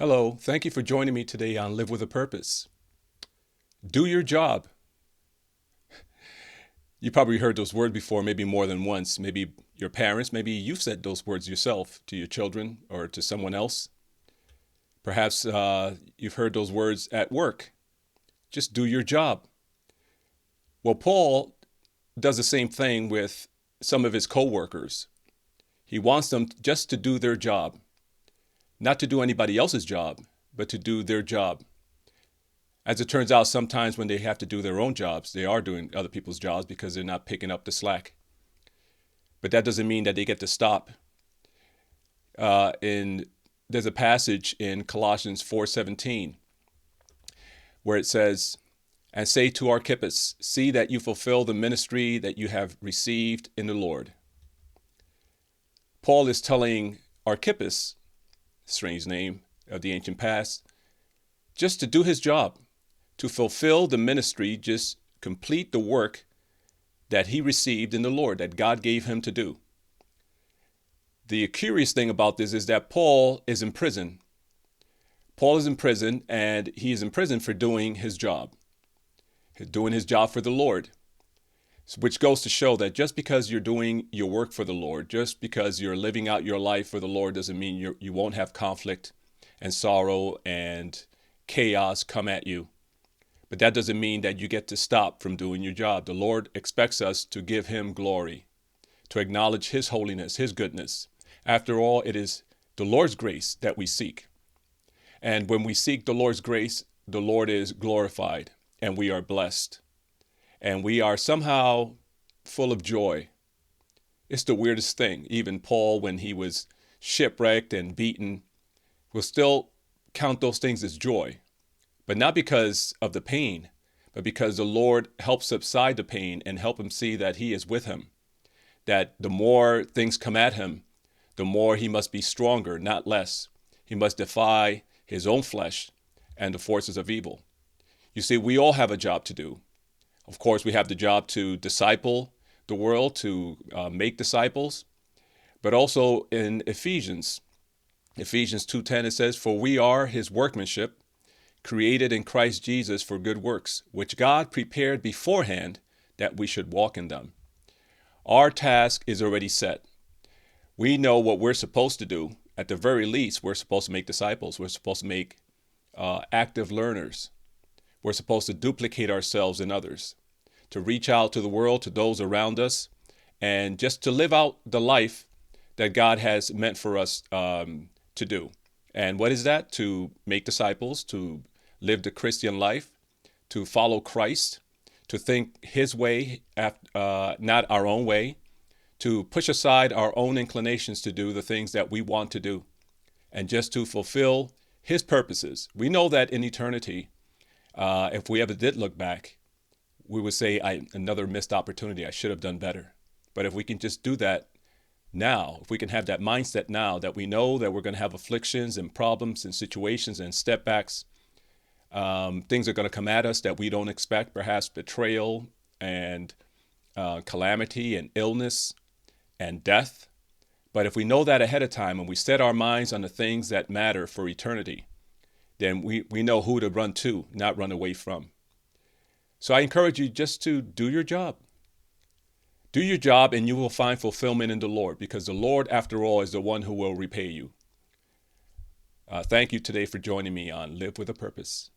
Hello, thank you for joining me today on Live with a Purpose. Do your job. You probably heard those words before, maybe more than once. Maybe your parents, maybe you've said those words yourself to your children or to someone else. Perhaps you've heard those words at work. Just do your job. Well, Paul does the same thing with some of his co-workers. He wants them just to do their job. Not to do anybody else's job, but to do their job. As it turns out, sometimes when they have to do their own jobs, they are doing other people's jobs because they're not picking up the slack. But that doesn't mean that they get to stop. There's a passage in Colossians 4:17 where it says, "And say to Archippus, see that you fulfill the ministry that you have received in the Lord." Paul is telling Archippus, strange name of the ancient past, just to do his job, to fulfill the ministry, just complete the work that he received in the Lord, that God gave him to do. The curious thing about this is that Paul is in prison. Paul is in prison, and he is in prison for doing his job for the Lord. Which goes to show that just because you're doing your work for the Lord, just because you're living out your life for the Lord, doesn't mean you won't have conflict and sorrow and chaos come at you. But that doesn't mean that you get to stop from doing your job. The Lord expects us to give him glory, to acknowledge his holiness, his goodness. After all, it is the Lord's grace that we seek. And when we seek the Lord's grace, the Lord is glorified and we are blessed. And we are somehow full of joy. It's the weirdest thing. Even Paul, when he was shipwrecked and beaten, will still count those things as joy. But not because of the pain, but because the Lord helps subside the pain and help him see that he is with him. That the more things come at him, the more he must be stronger, not less. He must defy his own flesh and the forces of evil. You see, we all have a job to do. Of course, we have the job to disciple the world, to make disciples. But also in Ephesians 2:10, it says, "For we are his workmanship, created in Christ Jesus for good works, which God prepared beforehand that we should walk in them." Our task is already set. We know what we're supposed to do. At the very least, we're supposed to make disciples. We're supposed to make active learners. We're supposed to duplicate ourselves in others, to reach out to the world, to those around us, and just to live out the life that God has meant for us to do. And what is that? To make disciples, to live the Christian life, to follow Christ, to think his way, not our own way, to push aside our own inclinations to do the things that we want to do, and just to fulfill his purposes. We know that in eternity, if we ever did look back, we would say, another missed opportunity. I should have done better. But if we can just do that now, if we can have that mindset now that we know that we're going to have afflictions and problems and situations and step backs, things are going to come at us that we don't expect, perhaps betrayal and calamity and illness and death. But if we know that ahead of time and we set our minds on the things that matter for eternity, then we know who to run to, not run away from. So I encourage you just to do your job. Do your job and you will find fulfillment in the Lord, because the Lord, after all, is the one who will repay you. Thank you today for joining me on Live with a Purpose.